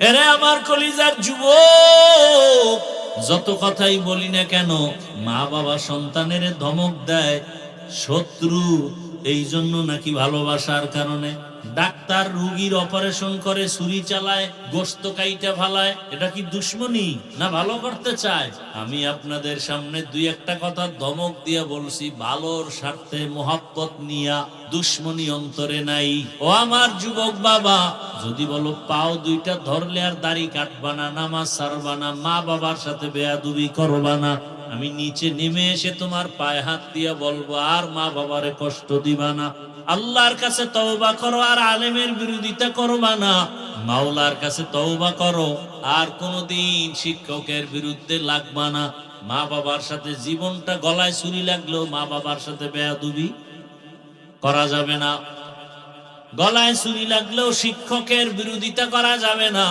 এরে আমার কলিজার যুবক, যত কথাই বলি না কেন, মা বাবা সন্তানের ধমক দেয় শত্রু এই জন্য নাকি ভালোবাসার কারণে। ডাক্তার রোগীর অপারেশন করে, ছুরি চালায়, গোশত কাইটা ফালায়, এটা কি দুশ্মনী না ভালো করতে চায়? আমি আপনাদের সামনে দুই একটা কথা ধমক দিয়ে বলছি ভালোর স্বার্থে, মোহাব্বত নিয়া, দুশ্মনী অন্তরে নাই। ও আমার যুবক বাবা, যদি বলো পাও দুইটা ধরলে আর দাড়ি কাটবা না, নামাজ ছাড়বা না, মা বাবার সাথে বেয়াদবি করবা না, আমি নিচে নেমে এসে তোমার পায়ে হাত দিয়ে বলবো আর মা বাবারে কষ্ট দিবা না। আল্লাহর কাছে তওবা করো আর আলেমের বিরোধিতা করবা না। মাওলার কাছে তওবা করো আর কোনদিন শিক্ষকের বিরুদ্ধে লাগবা না। মা বাবার সাথে জীবনটা গলায় ছুরি লাগলেও মা বাবার সাথে বেয়াদবি করা যাবে না। গলায় ছুরি লাগলেও শিক্ষকের বিরোধিতা করা যাবে না।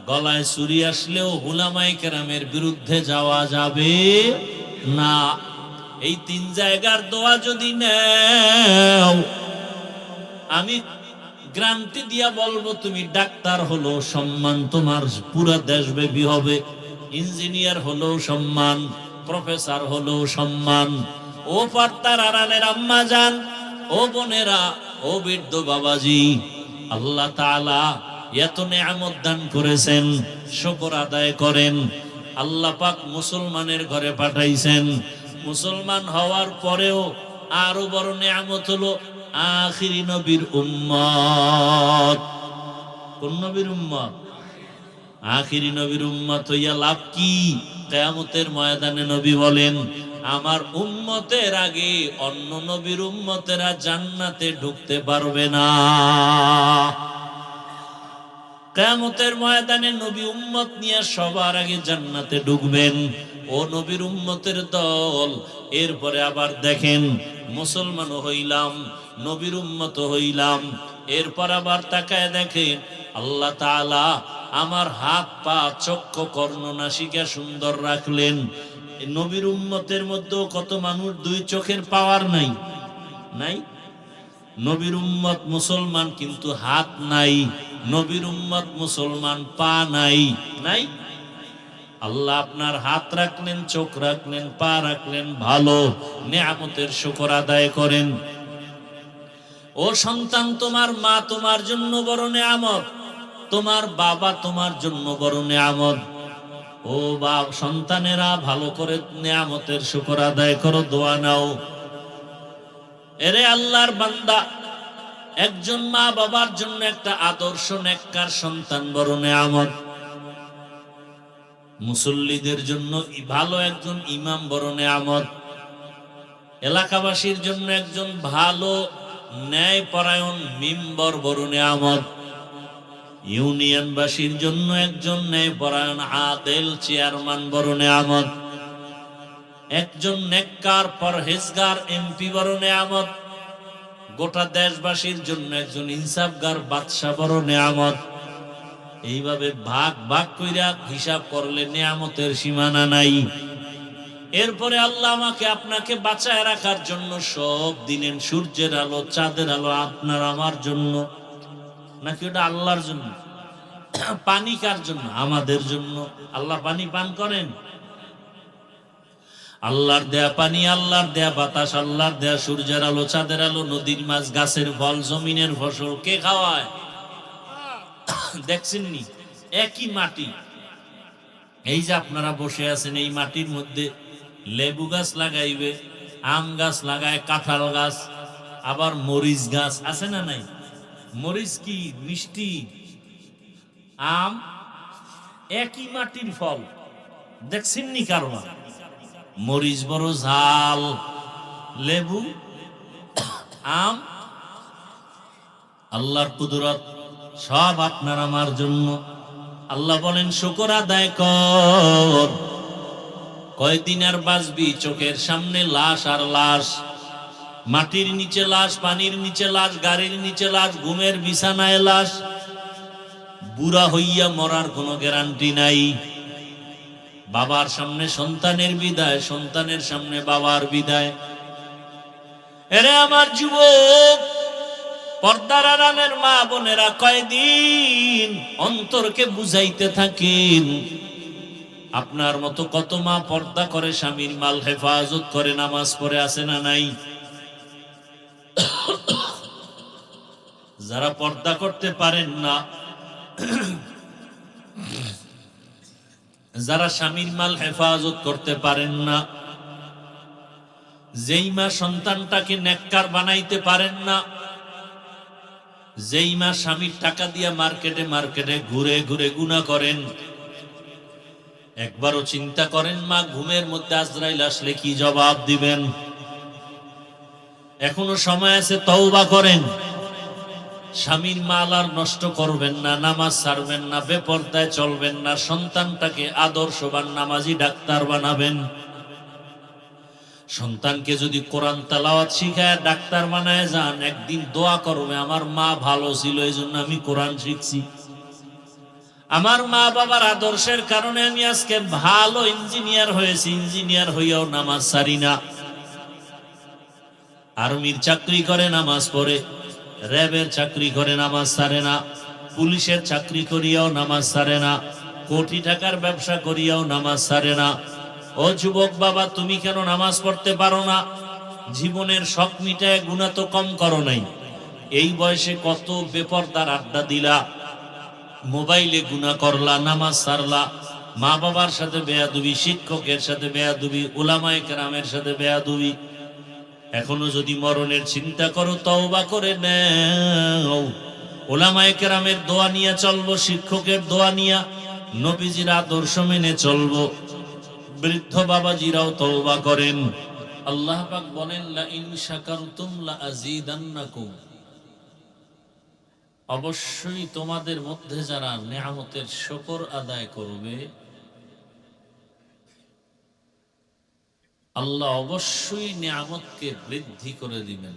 গলায় ছুরি আসলেও উলামায়ে কেরামের বিরুদ্ধে যাওয়া যাবে না। এই তিন জায়গার দোয়া যদি নেও, আমি গ্যারান্টি দিয়া বলবো তুমি ডাক্তার হলো সম্মান তোমার পুরো দেশব্যাপী হবে, ইঞ্জিনিয়ার হলো সম্মান, প্রফেসর হলো সম্মান। ও পর্দার আড়ালের আম্মা জান, ও বোনেরা, ও বৃদ্ধ বাবাজি, আল্লাহ তাআলা এত নেয়ামত দান করেছেন, শুকর আদায় করেন। আল্লাহ পাক মুসলমানের ঘরে পাঠাইছেন, মুসলমান হওয়ার পরেও আরো বড় নেয়ামত হলো আখিরি নবীর উম্মত। কোন নবীর উম্মত? আখিরি নবীর উম্মত হইয়া লাভ কি? কিয়ামতের ময়দানে নবী বলেন, আমার উম্মতের আগে অন্য নবীর উম্মতেরা জান্নাতে ঢুকতে পারবে না। কিয়ামতের ময়দানে নবী উম্মত নিয়ে সবার আগে জান্নাতে ঢুকবেন। ও নবীর উম্মতের দল, এরপরে আবার দেখেন মুসলমান হইলাম, নবীর উম্মত হইলাম, এরপর আবার তাকায় দেখেন আল্লাহ তাআলা আমার হাত পা চক্ষু কর্ণ নাসিকা সুন্দর রাখলেন। নবীর উম্মতের মধ্যে কত মানুষ দুই চোখের পাওয়ার নাই, নাই। নবীর উম্মত মুসলমান কিন্তু হাত নাই, নবীর উম্মত মুসলমান পা নাই, নাই। আল্লাহ আপনার হাত রাখলেন, চোখ রাখলেন, পা রাখলেন, ভালো নেয়ামতের শুকর আদায় করেন। ও সন্তান, তোমার মা তোমার জন্য বড় নেয়ামত, তোমার বাবা তোমার জন্য বড় নেয়ামত। ও বাপ সন্তানেরা, ভালো করে নেয়ামতের শুকর আদায় করো, দোয়া নাও। এরে আল্লাহর বান্দা, একজন মা বাবার জন্য একটা আদর্শ নেককার সন্তান বড় নেয়ামত। মুসল্লিদের জন্য ভালো একজন ইমাম বড় নেয়ামত। এলাকাবাসীর জন্য একজন ভালো ন্যায় পরায়ণ মিম্বর বড় নেয়ামত। ইউনিয়নবাসীর জন্য একজন ন্যায় পরায়ণ আদেল চেয়ারম্যান বড় নেয়ামত। একজন নেককার পরহেজগার এমপি বড় নেয়ামত। গোটা দেশবাসীর জন্য একজন ইনসাফগার বাদশা বড় নেয়ামত। এইভাবে ভাগ ভাগ কইরা হিসাব করলে নেয়ামতের সীমানা নাই। এরপরে আল্লাহ আমাকে আপনাকে বাঁচায় রাখার জন্য সব দিলেন, সূর্যের আলো, চাঁদের আলো আপনার আমার জন্য, নাকি ওটা আল্লাহর জন্য? পানি কার জন্য? আমাদের জন্য। আল্লাহ পানি পান করেন? আল্লাহর দেয়া পানি, আল্লাহর দেয়া বাতাস, আল্লাহর দেয়া সূর্যের আলো, চাঁদের আলো, নদীর মাছ, গাছের ফল, জমিনের ফসল কে খাওয়ায়? দেখছেন নি? একই মাটি। এই যে আপনারা বসে আছেন, এই মাটির মধ্যে লেবু গাছ লাগাইবে, আম গাছ লাগায়, কাঁঠাল গাছ, আবার মরিচ গাছ আছে না নাই? মরিচ কি মিষ্টি, আম একই মাটির ফল। দেখছেন নি কারবার? মরিচ বড় ঝাল, লেবু, আম, আল্লাহর কুদরত সব আপনার আমার জন্য। আল্লাহ বলেন শুকর আদায় কর। কয়দিন আর বাঁচবি? চোখের সামনে লাশ আর লাশ, মাটির নিচে লাশ, পানির নিচে লাশ, গাড়ির নিচে লাশ, ঘুমের বিছানায় লাশ। বুড়া হইয়া মরার কোনো গ্যারান্টি নাই। বাবার সামনে সন্তানের বিদায়, সন্তানের সামনে বাবার বিদায়। এরে আমার যুবক, পর্দার আড়ালের মা বোনেরা কয়দিন অন্তরকে বুঝাইতে থাকেন। আপনার মতো কত মা পর্দা করে, স্বামীর মাল হেফাজত করে, নামাজ পড়ে, আছে না নাই? যারা পর্দা করতে পারেন না, যারা স্বামীর মাল হেফাজত করতে পারেন না, যেই মা সন্তানটাকে নেককার বানাইতে পারেন না, যেই মা স্বামীর টাকা দিয়া মার্কেটে মার্কেটে ঘুরে ঘুরে গুনাহ করেন, একবারও চিন্তা করেন মা ঘুমের মধ্যে আজরাইল আসলে কি জবাব দিবেন? এখনো সময় আছে, তওবা করেন। স্বামীর মাল আর নষ্ট করবেন না, নামাজ ছাড়বেন না, বেপরদায় চলবেন না, সন্তানটাকে আদর্শবান নামাজি ডাক্তার বানাবেন। সন্তানকে যদি কোরআন তেলাওয়াত শিখায় ডাক্তার বানায় যান, একদিন দোয়া করবে আমার মা ভালো ছিল এই জন্য আমি কোরআন শিখছি, আমার মা বাবার আদর্শের কারণে আমি আজকে ভালো ইঞ্জিনিয়ার হয়েছি, ইঞ্জিনিয়ার হইয়াও নামাজ ছাড়ি না। আর্মির চাকরি করে নামাজ পড়ে, র্যাবের চাকরি করে নামাজ ছাড়ে না, পুলিশের চাকরি করিয়াও নামাজ ছাড়ে না, কোটি টাকার ব্যবসা করিয়াও নামাজ ছাড়ে না। ও যুবক বাবা, তুমি কেন নামাজ পড়তে পারো না? জীবনের শখ মিটায়, গুনাহ তো কম করো নাই। এই বয়সে কত বেপরদার আড্ডা দিলা, মোবাইলে গুনাহ করলা, নামাজ ছাড়লা, মা বাবার সাথে বেয়াদবি, শিক্ষকের সাথে বেয়াদবি, উলামায়ে কেরামের সাথে বেয়াদবি। এখনো যদি মরণের চিন্তা করো, তওবা করে নাও। উলামায়ে কেরামের দোয়া নিয়ে চলবো, শিক্ষকের দোয়া নিয়ে, নবীজির আদর্শ মেনে চলবো। বৃদ্ধ বাবাজিরাও তওবা করেন। আল্লাহ পাক বলেন, লা ইন শাকারতুম লা আযীদান্নাকুম। অবশ্যই তোমাদের মধ্যে যারা নেয়ামতের শুকর আদায় করবে, আল্লাহ অবশ্যই নেয়ামতকে বৃদ্ধি করে দিবেন।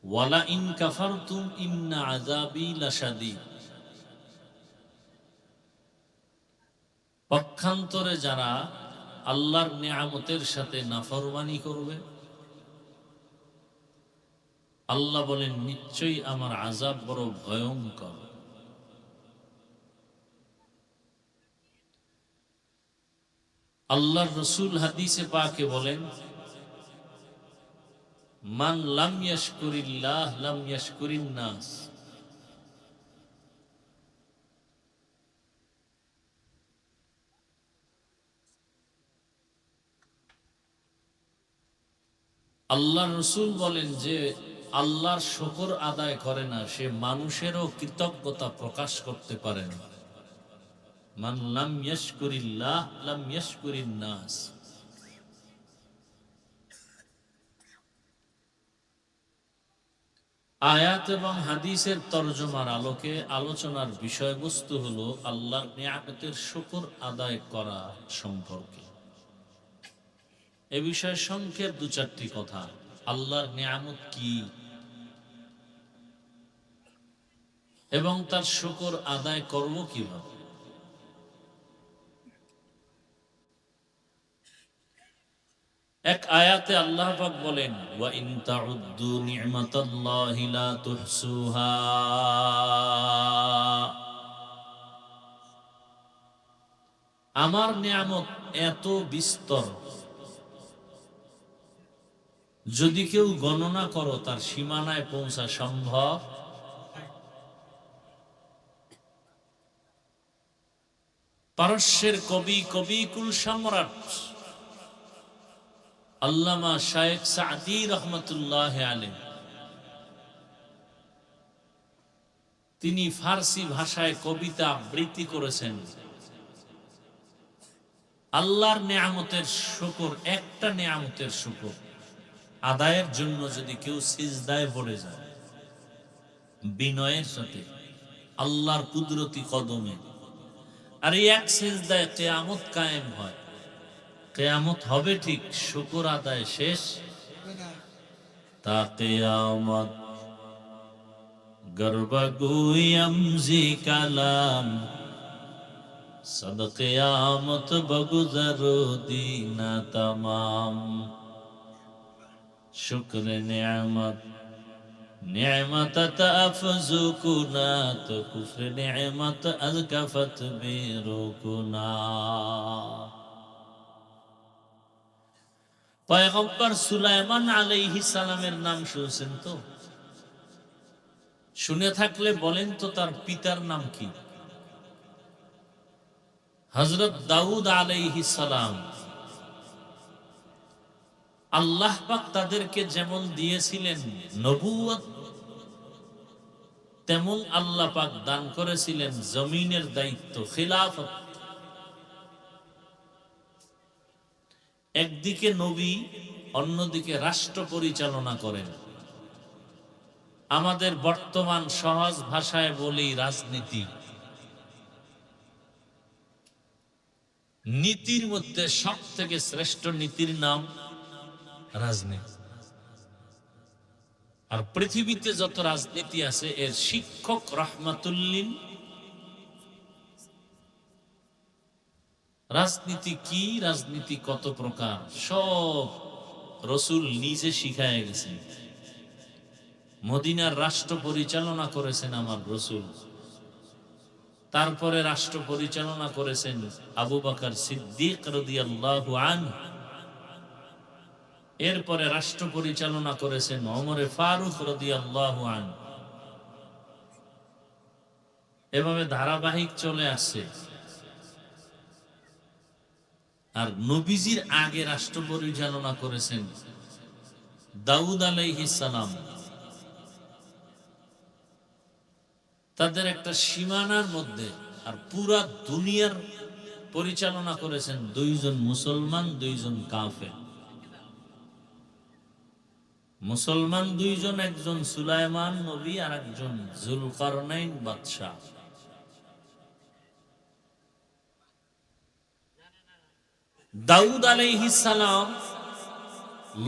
ওয়ালা ইন কাফারতুম ইন্না আযাবি লাশাদীদ। পক্ষান্তরে যারা আল্লাহর নেয়ামতের সাথে নাফরমানি করবে, আল্লাহ বলেন নিশ্চয়ই আমার আযাব বড় ভয়ঙ্কর। আল্লাহর রাসূল হাদিসে পাকে বলেন, মান লাম ইয়াশকুরিল্লাহ লাম ইয়াশকুরিন নাস। আল্লাহর রাসূল বলেন যে আল্লাহর শুকর আদায় করে না, সে মানুষেরও কৃতজ্ঞতা প্রকাশ করতে পারে না। মান লাম ইয়াশকুরিল্লাহ লাম ইয়াশকুরিন নাস। আয়াত এবং হাদিসের তরজমার আলোকে আলোচনার বিষয়বস্তু হলো আল্লাহর নিয়ামতের শুকর আদায় করা সম্পর্কে। এ বিষয়ে সংক্ষেপ দু চারটি কথা। আল্লাহর নিয়ামত কি এবং তার শুকর আদায় করব কিভাবে। এক আয়াতে আল্লাহ পাক বলেন, ওয়া ইন তাউদ্দু নি'মাতাল্লাহি লা তুহসুহা। আমার নিয়ামত এত বিস্তর, যদি কেউ গণনা করো তার সীমানায় পৌঁছা সম্ভব। পারস্যের কবি, কবিকুল সম্রাট আল্লামা শায়েখ সাদি রহমতুল্লাহ আলাইহি, তিনি ফার্সি ভাষায় কবিতা আবৃত্তি করেছেন। আল্লাহর নিয়ামতের শুকর, একটা নিয়ামতের শুকর আদায়ের জন্য যদি কেউ সিজদায় পড়ে যায় বিনয়ের সাথে আল্লাহর কুদরতি কদমে, আর এই এক সিজদায় কিয়ামত কায়েম হয়। কিয়ামত হবে ঠিক, শুকর আদায় শেষ তা কিয়ামত গর্বগুয়াম জি কালাম সদ কিয়ামত বগুজর দিনা তমাম। শুকর নিয়ামত নি'মাত তাফজুকুনা তো কুফরে নি'মাত আযকাফাত বিরুকুনা। পয়গম্বর সুলাইমান আলাইহিস সালামের নাম শুনছেন তো? শুনে থাকলে বলেন তো তার পিতার নাম কি? হযরত দাউদ আলাইহিস সালাম। আল্লাহ পাক তাদেরকে যেমন দিয়েছিলেন নবুয়ত, তেমন আল্লাহ পাক দান করেছিলেন জমিনের দায়িত্ব, খিলাফত। একদিকে নবী, অন্যদিকে রাষ্ট্র পরিচালনা করেন। আমাদের বর্তমান সহজ ভাষায় বলি রাজনীতি। নীতির মধ্যে সব থেকে শ্রেষ্ঠ নীতির নাম রাজনীতি। আর পৃথিবীতে যত রাজনীতি আছে এর শিক্ষক রাহমাতুল্লিল। রাজনীতি কি, রাজনীতি কত প্রকার, সব রসুল নিজে শিখায় গেছেন। মদিনার রাষ্ট্র পরিচালনা করেছেন আমার রসুল। তারপরে রাষ্ট্র পরিচালনা করেছেন আবু বকর সিদ্দিক রাদিয়াল্লাহু আনহু। এরপরে রাষ্ট্র পরিচালনা করেছেন ওমর ফারুক রাদিয়াল্লাহু আনহু। এভাবে ধারাবাহিক চলে আসছে। আর নবীজির আগে রাষ্ট্র পরিচালনা করেছেন দাউদ আলাইহিস সালাম। তাদের একটা সীমানার মধ্যে। আর পুরা দুনিয়ার পরিচালনা করেছেন দুইজন মুসলমান, দুইজন কাফের। মুসলমান দুইজন, একজন সুলাইমান নবী আর একজন যুলকারনাইন বাদশা। দাউদ আলাইহিস সালাম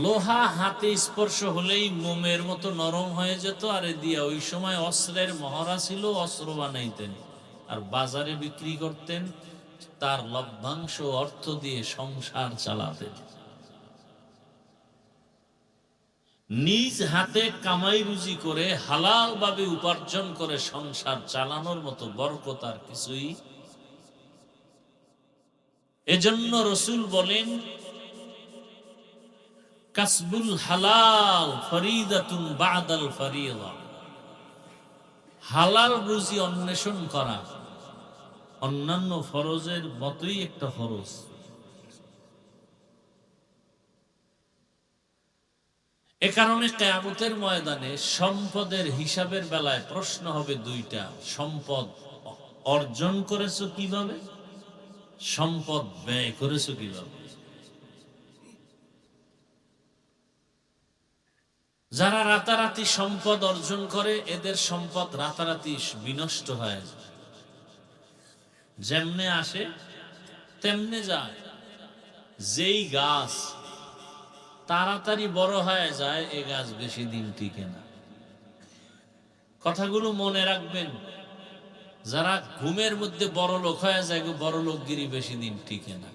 লোহা হাতে স্পর্শ হলেই মোমের মতো নরম হয়ে যেত। আর দিয়া ওই সময় অস্ত্রের মহড়া ছিল, অস্ত্র বানাইতেন আর বাজারে বিক্রি করতেন। তার লভ্যাংশ অর্থ দিয়ে সংসার চালাতেন। নিজ হাতে কামাই রুজি করে হালাল ভাবে উপার্জন করে সংসার চালানোর মতো বরকত আর কিছুই। এজন্য রসুল বলেন, কাসবুল হালাল ফরিদাতুন বাদাল ফরিদা। হালাল রুজি অন্বেষণ করা অন্যান্য ফরজের মতোই একটা ফরজ। এ কারণে কিয়ামতের ময়দানে সম্পদের হিসাবের বেলায় প্রশ্ন হবে দুইটা: সম্পদ অর্জন করেছো কিভাবে, সম্পদ ব্যয় করেছো কিভাবে। যারা রাতারাতি সম্পদ অর্জন করে এদের সম্পদ রাতারাতি বিনষ্ট হয়। যেমনে আসে তেমনে যায়। যেই গাছ তাড়াতাড়ি বড় হয়ে যায় এ গাছ বেশি দিন টিকে না। কথাগুলো মনে রাখবেন। যারা ঘুমের মধ্যে বড় লোক হয়ে যায়, বড় লোকগিরি বেশি দিন টিকে না।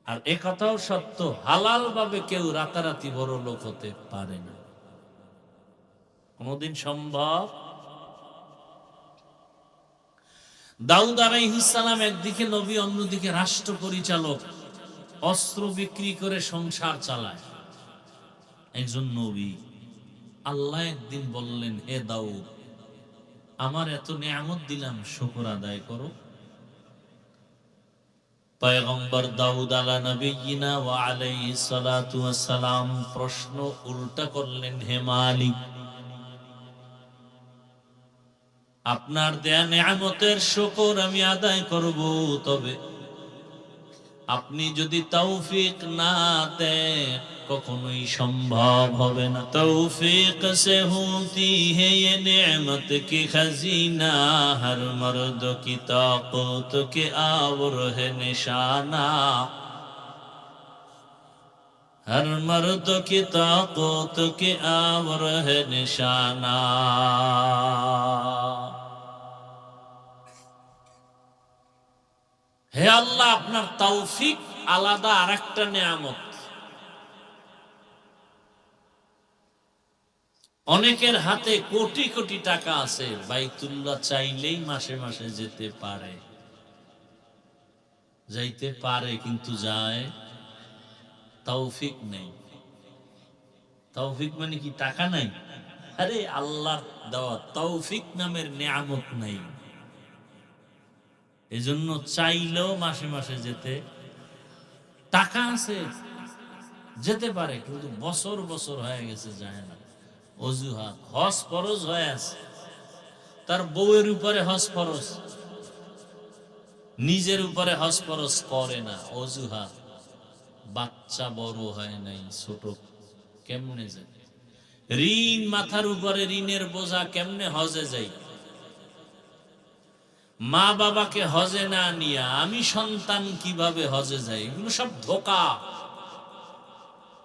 আর এ কথাও সত্য, হালাল ভাবে কেউ রাতারাতি বড় লোক হতে পারে না, কোনদিন সম্ভব। দাউদ আলাইহিস সালাম একদিকে নবী, অন্যদিকে রাষ্ট্র পরিচালক। অস্ত্র বিক্রি করে সংসার চালায় একজন নবী। আল্লাহ একদিন বললেন, হে দাউদ, আমার এত নিয়ামত দিলাম, শুকর আদায় করো। পয়গম্বর দাউদ আলা নবিয়িনা ওয়া আলাইহিস সালাতু ওয়াস সালাম প্রশ্ন উল্টা করলেন, হে মালিক, আপনার দেয়া নিয়ামতের শুকর আমি আদায় করব, তবে আপনি যদি তৌফিক না দেন কখনোই সম্ভব হবে না। তৌফিক সে হোতি হে ये नेमत की खजीना, हर मर्द की ताकत के आवर है निशाना, हर मर्द की ताकत के आवर है निशाना। হে আল্লাহ, আপনার তৌফিক আলাদা আরেকটা নিয়ামত। অনেকের হাতে কোটি কোটি টাকা আছে, বাইতুল্লাহ চাইলেই মাসে মাসে যেতে পারে, যাইতে পারে, কিন্তু যায় তৌফিক নেই। তৌফিক মানে কি টাকা নাই? আরে আল্লাহ দেওয়া তৌফিক নামের নিয়ামত নাই। এজন্য চাইলেও মাসে মাসে যেতে, টাকা আছে যেতে পারে, কিন্তু বছর বছর হয়ে গেছে যায় না। অজুহাত, হজ ফরজ হয়ে আছে, তার বউয়ের উপরে হজ ফরজ, নিজের উপরে হজ ফরজ করে না, অজুহাত। বাচ্চা বড় হয় নাই, ছোট, কেমনে যায়? ঋণ মাথার উপরে, ঋণের বোঝা, কেমনে হজে যাই? মা বাবাকে হজে না নিয়া আমি সন্তান কিভাবে হজে যাই? এগুলো সব ধোঁকা,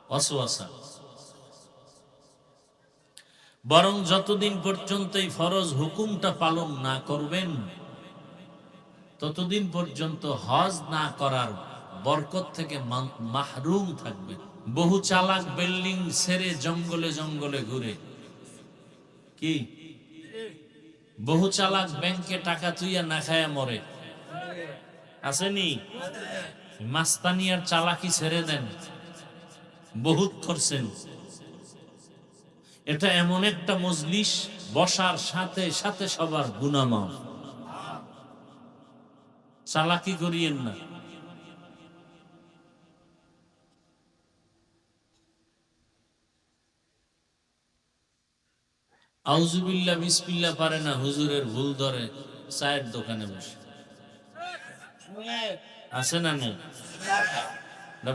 ওয়াসওয়াসা। বরং যতদিন পর্যন্ত এই ফরজ হুকুমটা পালন না করবেন, ততদিন পর্যন্ত হজ না করার বরকত থেকে মাহরুম থাকবেন। বহু চালাক বিল্ডিং ছেড়ে জঙ্গলে জঙ্গলে ঘুরে, কি বহু চালাক ব্যাংকে টাকা তুইয়া না খায়া মরে, আসেনি? মাস্তানি আর চালাকি ছেড়ে দেন, বহুত করছেন। এটা এমন একটা মজলিস, বসার সাথে সাথে সবার গুনাহ মাফ। চালাকি করিয়েন না। আউযুবিল্লাহ বিসমিল্লাহ পারে না, হুজুরের ভুল ধরে চায়ের দোকানে বসে, আছে না? নেই?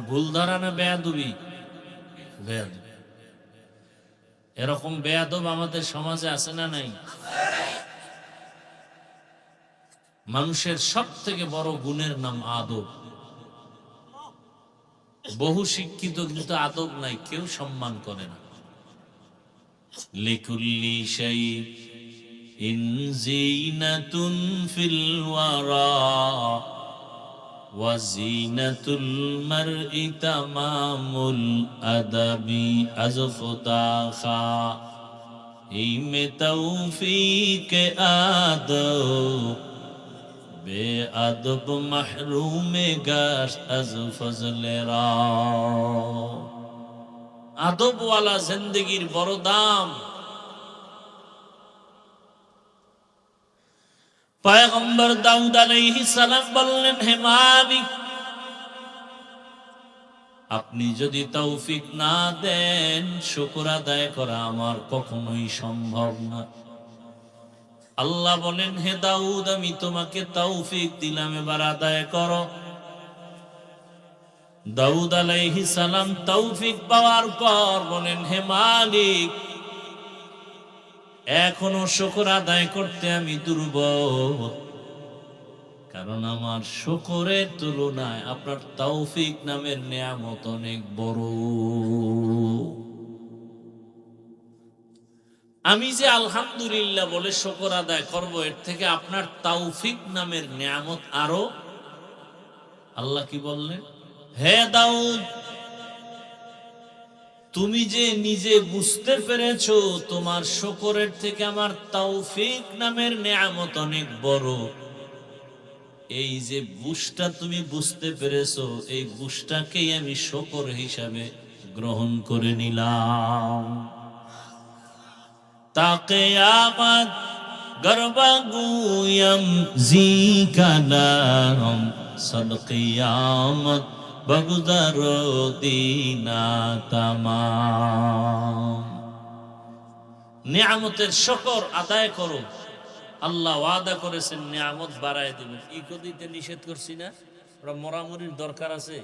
ভুল ধরা না বেয়াদবি? বেয়াদবি। এরকম বেয়াদব আমাদের সমাজে আছে না নাই? মানুষের সব থেকে বড় গুণের নাম আদব। বহু শিক্ষিত কিন্তু আদব নাই, কেউ সম্মান করে না। লিকুল্লি শাইইন যিনাতুন ফিল ওয়ারা ওয়া যিনাতুল মারই তামামুল আদাবি আযফতাখা ইমে তৌফিক আদব বেআদব মাহরুমে গাশ আজ ফজলেরা। আদবওয়ালা জিন্দেগির বড় দাম। পয়গম্বর দাউদ আলাইহিস সালাম বললেন, হে মালিক, আপনি যদি তৌফিক না দেন, শুকর আদায় করা আমার কখনোই সম্ভব না। আল্লাহ বলেন, হে দাউদ, আমি তোমাকে তৌফিক দিলাম, এবার আদায় করো। দাউদ আলাইহিস সালাম তৌফিক পাওয়ার পর বলেন, হে মালিক, এখনো শুকর আদায় করতে আমি দুর্বল, কারণ আমার শুকরের তুলনায় আপনার তৌফিক নামের নিয়ামত অনেক বড়। আমি যে আলহামদুলিল্লাহ বলে শুকর আদায় করব, এর থেকে আপনার তৌফিক নামের নিয়ামত আরো। আল্লাহ কি বললেন? হে দাউদ, তুমি যে নিজে বুঝতে পেরেছো তোমার শুকরের থেকে আমার তৌফিক নামের নিয়ামত অনেক বড়, এই যে বুঝটা তুমি বুঝতে পেরেছো, এই বুঝটাকেই আমি শুকর হিসাবে গ্রহণ করে নিলাম। তা কিয়ামত গর্বাগুয়াম জিকানাম সদকিয়ামত বগদার দিনা তামাম। নিয়ামতের শুকর আদায় করো, আল্লাহ ওয়াদা করেছেন নিয়ামত বাড়ায় দেবেন। ইকো দিতে নিষেধ করছি না? ওরা মরামরির দরকার আছে।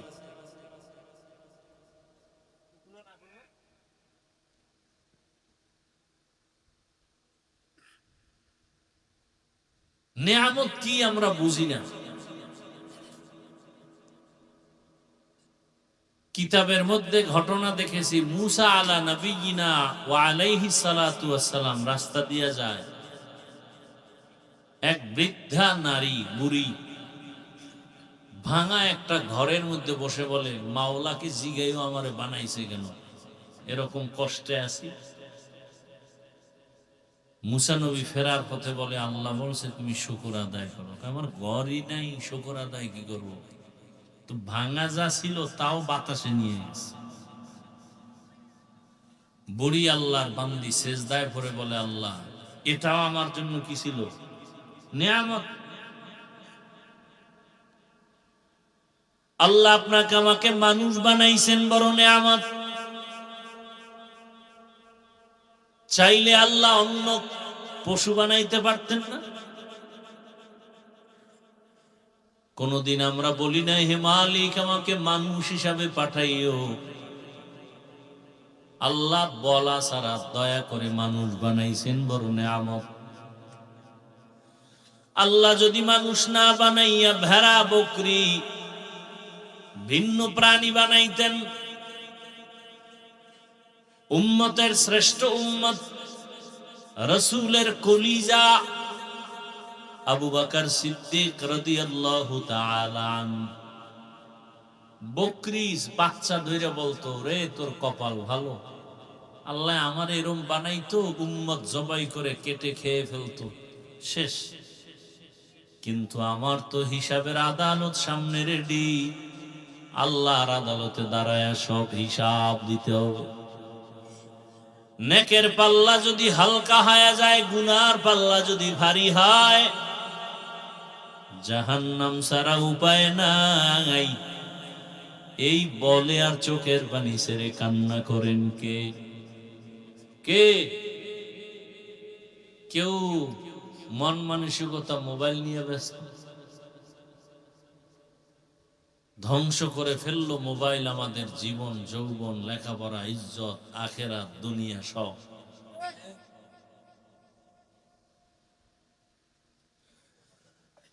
নিয়ামত কি আমরা বুঝি না। কিতাবের মধ্যে ঘটনা দেখেছি, মুসা আলা নবিয়িনা ওয়া আলাইহিস সালাতু ওয়াস সালাম রাস্তা দিয়ে যায়, এক বৃদ্ধা নারী, বুড়ি, ভাঙা একটা ঘরের মধ্যে বসে বলে, মাওলাকে জিগাইও আমারে বানাইছে কেন, এরকম কষ্টে আছি। মুসা নবী ফেরার পথে বলে, আল্লাহ বলছে তুমি শুকর আদায় করো। আমার ঘরই নাই, শুকর আদায় কি করবো? তো ভাঙা যা ছিল তাও বাতাসে নিয়ে গেছে। বুড়ি আল্লাহর বান্দি সেজদায় পড়ে বলে, আল্লাহ এটাও আমার জন্য কি ছিল? নেয়ামত। আল্লাহ আপনাকে আমাকে মানুষ বানাইছেন বড় নেয়ামত। চাইলে আল্লাহ অন্য পশু বানাইতে পারতেন না? কোনদিন আমরা বলি না, হে মালিক আমাকে মানুষ হিসাবে পাঠাইও। আল্লাহ বলা ছাড়া দয়া করে মানুষ বানাইছেন বড় নেয়ামত। আল্লাহ যদি মানুষ না বানাইয়া ভেড়া বকরি ভিন্ন প্রাণী বানাইতেন, উম্মতের শ্রেষ্ঠ উম্মত রাসূলের কলিজা আবু বকর সিদ্দিক রাদিয়াল্লাহু তাআলা আনহু বকরি বাচ্চা ধরে বলতো, রে তোর কপাল ভালো, আল্লাহ আমার এরম বানাইতো, উম্মত জবাই করে কেটে খেয়ে ফেলতো, শেষ। কিন্তু আমার তো হিসাবের আদালত সামনে রেডি, আল্লাহর আদালতে দাঁড়ায় সব হিসাব দিতে হবে। নেকের পাল্লা যদি হালকা হয়ে যায়, গুনার পাল্লা যদি ভারী হয়, জাহান্নাম ছাড়া উপায় নাই। এই বলে আর চোখের পানি ছেড়ে কান্না করেন কে? কে? কেউ মন মানসিকতা মোবাইল নিয়ে ব্যস্ত, ধ্বংস করে ফেললো মোবাইল আমাদের জীবন, যৌবন, লেখাপড়া, ইজ্জত, আখেরাত, দুনিয়া সব।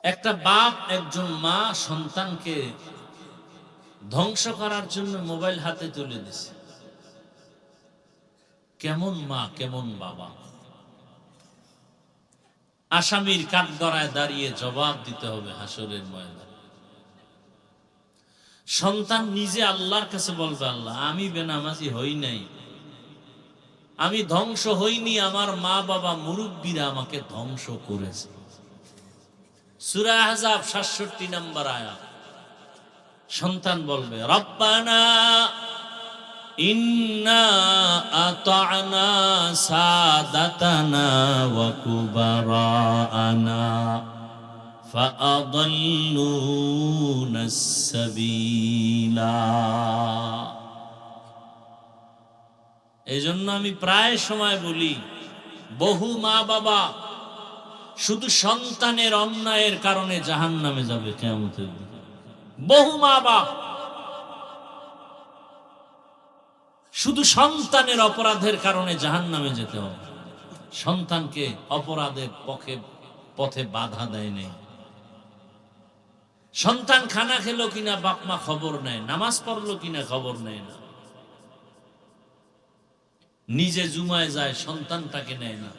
একটা বাপ, একজন মা সন্তানকে ধ্বংস করার জন্য মোবাইল হাতে তুলে দিছে। কেমন মা, কেমন বাবা? আসামির কাঠগড়ায় দাঁড়িয়ে জবাব দিতে হবে হাসরের ময়দানে। সন্তান নিজে আল্লাহর কাছে বলবে, আল্লাহ আমি বেনামাজি হই নাই, আমি ধ্বংস হইনি, আমার মা বাবা মুরব্বীরা আমাকে ধ্বংস করেছে। সূরা আহজাব ৬৭ নম্বর আয়াত। সন্তান বলবে, রব্বানা ইন্না আতা'না সাদাতানা ওয়া কুবারানা ফাআদাল্লুনাস সাবিলা। এজন্য আমি প্রায় সময় বলি, বহু মা বাবা শুধু সন্তানের অন্যায়ের কারণে জাহান্নামে যাবে কিয়ামতের দিন। বহু মা বাবা শুধু সন্তানের অপরাধের কারণে জাহান্নামে যেতে হবে। সন্তানকে অপরাধের পথে বাধা দেয় নাই। সন্তান খানা খেলো কিনা বাপ মা খবর নেয়, নামাজ পড়লো কিনা খবর নেয় না, নিজে জুমায় যায় সন্তানটাকে নেয় না,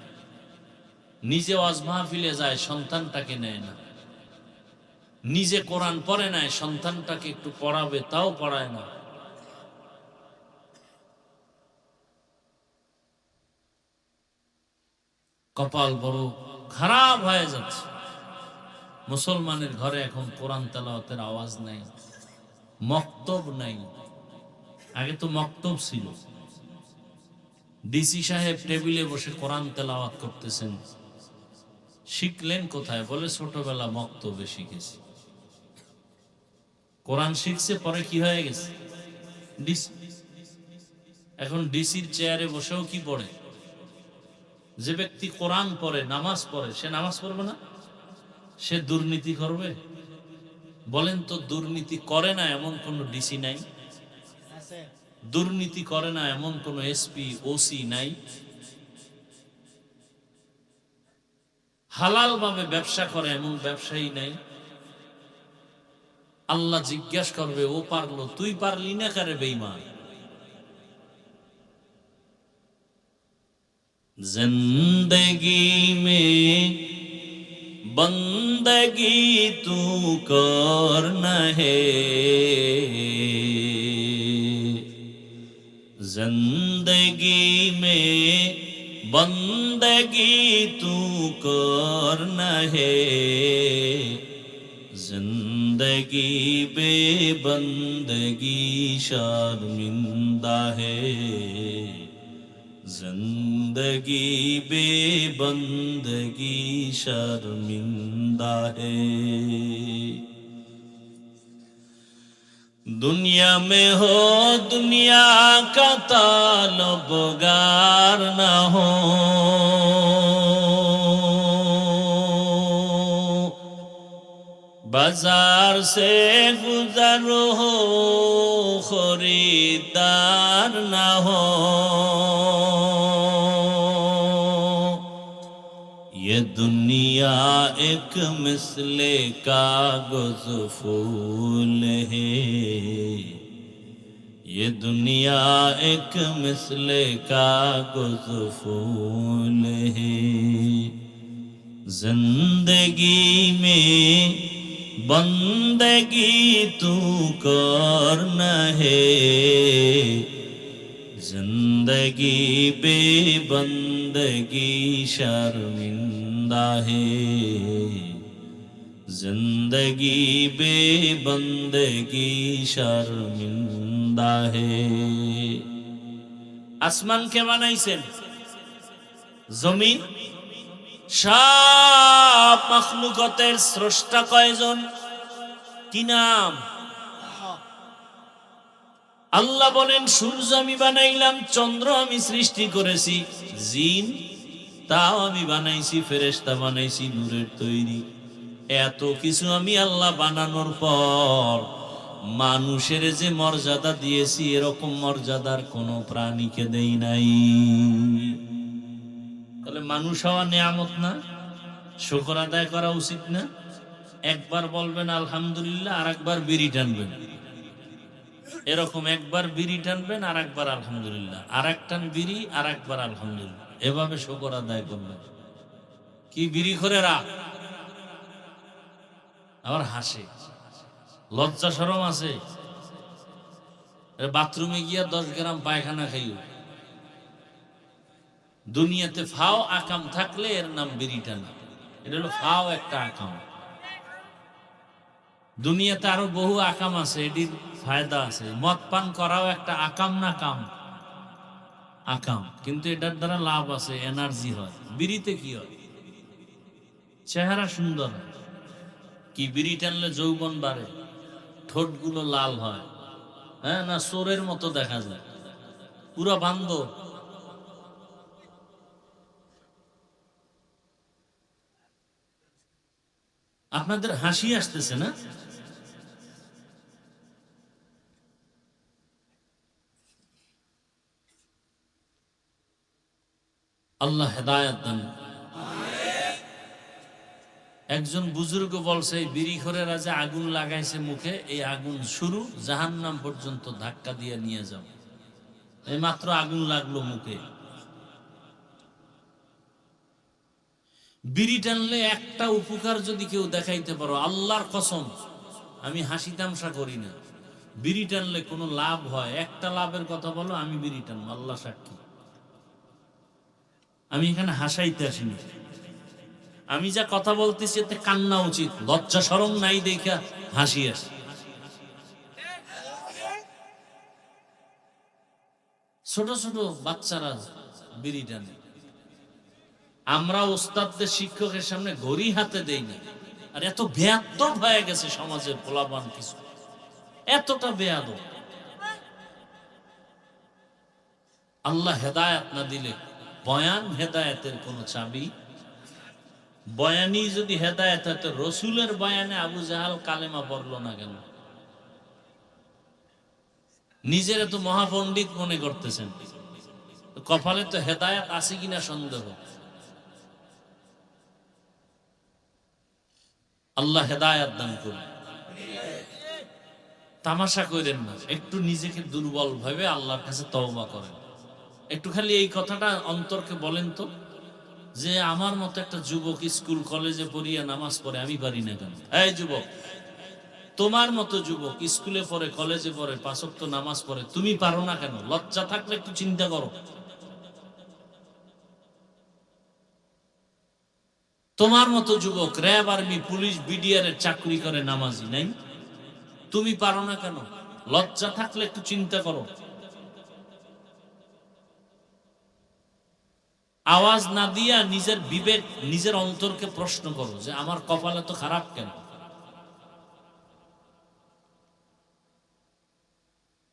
নিজে ওয়াজ মাহফিলে যায় সন্তানটাকে নেয় না, নিজে কোরআন পড়ে নাই, সন্তানটাকে একটু পড়াবে তাও পড়ায় না। কপাল বড় খারাপ হয়ে যাচ্ছে। মুসলমানের ঘরে এখন কোরআন তেলাওয়াতের আওয়াজ নাই, মক্তব নাই। আগে তো মক্তব ছিল, ডিসি সাহেব টেবিলে বসে কোরআন তেলাওয়াত করতেছেন। শিখলেন কোথায়? বলে ছোটবেলা মক্তবে শিখেছি। কোরআন শিখছে, পরে কি হয়ে গেছে? ডিসি। এখন ডিসির চেয়ারে বসেও কি পড়ে? যে ব্যক্তি কোরআন পড়ে, নামাজ পড়ে, সে নামাজ পড়বে না? সে দুর্নীতি করবে? বলেন তো, দুর্নীতি করে না এমন কোন ডিসি নাই? দুর্নীতি করে না এমন কোন এসপি, ওসি নাই? হালাল ভাবে ব্যবসা করে এমন ব্যবসায়ী নাই? আল্লাহ জিজ্ঞাসা করবে, ও পারলো, তুই পারলি না কারে বেঈমান? जिंदगी में बंदगी तू करना है, जिंदगी में बंदगी तू करना है, जिंदगी बेबंदगी शर्मिंदा है, जिंदगी बेबंदगी शर्मिंदा है। दुनिया में हो दुनिया का तालबगार न हो, बाजार से गुजर हो खरीदार न हो, ये दुनिया एक मिसले कागज फूल है, ये दुनिया एक मिसले कागज फूल है। जिंदगी में बंदगी तू करना है, जिंदगी बेबंदगी शर्मिंदा है, जिंदगी बेबंदगी शर्मिंदा है। আসমান কে বানাইছেন? জমিন। সব মাখলুকাতের স্রষ্টা কয়জন? কি নাম? আল্লাহ বলেন সূর্য আমি বানাইলাম, চন্দ্র আমি সৃষ্টি করেছি, জিন তাও আমি বানাইছি, ফেরেশতা বানাইছি নূরের তৈরি। এত কিছু আমি আল্লাহ বানানোর পর মানুষের যে মর্যাদা দিয়েছি, এরকম মর্যাদার কোনো প্রাণীকে দেই নাই। তাহলে মানুষ হওয়া নিয়ামত না? শুকর আদায় করা উচিত না? একবার বলবেন আলহামদুলিল্লাহ, আর একবার বিড়ি টানবেন। এরকম একবার বিড়ি টানবেন, আর একবার আলহামদুলিল্লাহ, আর এক টান বিড়ি, আর একবার আলহামদুলিল্লাহ, এভাবে শুকর আদায় করবেন। কি বিড়ি করে রাখ, আবার হাসে, লজ্জা শরম আছে? বাথরুমে গিয়া 10 গ্রাম পায়খানা খাইও। দুনিয়াতে ফাও আকাম থাকলে এর নাম বিড়ি টানা। এটা হলো ফাও একটা আকাম। দুনিয়াতে আরো বহু আকাম আছে, এটির ফায়দা আছে। মদ পান করাও একটা আকাম না কাম? আকাম, কিন্তু এটার দ্বারা লাভ আছে, এনার্জি হয়। বিড়িতে কি হয়? চেহারা সুন্দর হয়। কি বিড়ি টানলে যৌবন বাড়ে, ঠোঁটগুলো লাল হয়, হ্যাঁ না চোরের মতো দেখা যায়, পুরা বান্ধব। আপনাদের হাসি আসতেছে না? আল্লাহ হেদায়েত দান। একজন বুজুর্গ বলছে, বিড়িখোরেরা যে আগুন লাগাইছে মুখে, এই আগুন শুরু, জাহান্নাম পর্যন্ত ধাক্কা দিয়ে নিয়ে যাও। এই মাত্র আগুন লাগলো মুখে। বিড়ি টানলে একটা উপকার যদি কেউ দেখাইতে পারো, আল্লাহর কসম, আমি হাসি তামসা করি না, বিড়ি টানলে কোনো লাভ হয়, একটা লাভের কথা বলো, আমি বিড়ি টানবো, আল্লাহ সাক্ষী। আমি এখানে হাসাইতে আসিনি। আমি যা কথা বলতেছি এতে কান্না উচিত, লজ্জা শরম নাই দেখা হাসি আসে। ছোট ছোট বাচ্চারা বিড়ি টানে, আমরা ওস্তাদদের শিক্ষকের সামনে ঘড়ি হাতে দেই না। আর এত বেয়াদব হয়ে গেছে সমাজের পোলাপান, কিছু এতটা বেয়াদব। আল্লাহ হেদায়েত না দিলে বয়ান হেদায়েতের কোন চাবি। বয়ানি যদি হেদায়েত হতো, রসুলের বয়ানে আবু জাহাল কালেমা পড়লো না কেন? নিজের তো মহাপণ্ডিত মনে করতেছেন, কপালে তো হেদায়েত আছে কিনা সন্দেহ। আল্লাহ হেদায়েত দান করুন। তামাশা করেন না, একটু নিজেকে দুর্বল ভাবে আল্লাহর কাছে তওবা করেন। একটু খালি এই কথাটা অন্তরকে বলেন তো, যে আমার মতো একটা যুবক স্কুল কলেজে পড়িয়া নামাজ পড়ে, আমি পারি না কেন? এই যুবক, তোমার মতো যুবক স্কুলে পড়ে, কলেজে পড়ে, 5 ওয়াক্ত নামাজ পড়ে, তুমি পারো না কেন? লজ্জা থাকলে একটু চিন্তা করো। তোমার মতো যুবক র্যাব, আর্মি, পুলিশ, বিডিআর এর চাকরি করে, নামাজি নাই? তুমি পারো না কেন? লজ্জা থাকলে একটু চিন্তা করো। আওয়াজ না দিয়া নিজের বিবেক, নিজের অন্তরকে প্রশ্ন করো যে আমার কপালে তো খারাপ কেন?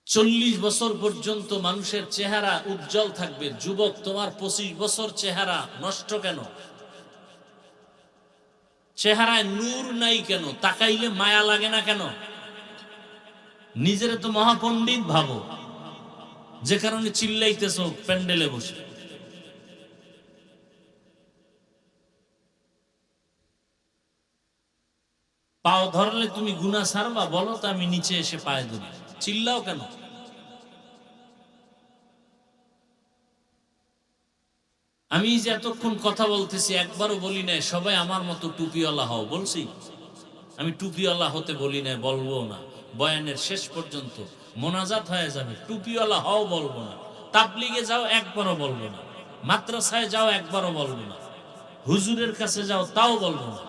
40 বছর পর্যন্ত মানুষের চেহারা উজ্জ্বল থাকবে, যুবক তোমার 25 বছর চেহারা নষ্ট কেন? চেহারায় নূর নাই কেন? তাকাইলে মায়া লাগে না কেন? নিজের তো মহাপণ্ডিত ভাবো, যে কারণে চিল্লাইতেছো প্যান্ডেলে বসে। পাও ধরলে তুমি গুনাহ ছাড়বা? বলো তো আমি নিচে এসে পায়ে ধরি। চিল্লাও কেন? আমি যে এতক্ষণ কথা বলতেছি একবারও বলি নাই সবাই আমার মতো টুপিওয়ালা হও, বলছি? আমি টুপিওয়ালা হতে বলি নাই, বলবো না। বয়ানের শেষ পর্যন্ত মোনাজাত হয়ে যাবে, টুপিওয়ালা হও বলবো না। তাবলিগে যাও একবারও বলবো না, মাদ্রাসায় যাও একবারও বলবো না, হুজুরের কাছে যাও তাও বলবো না।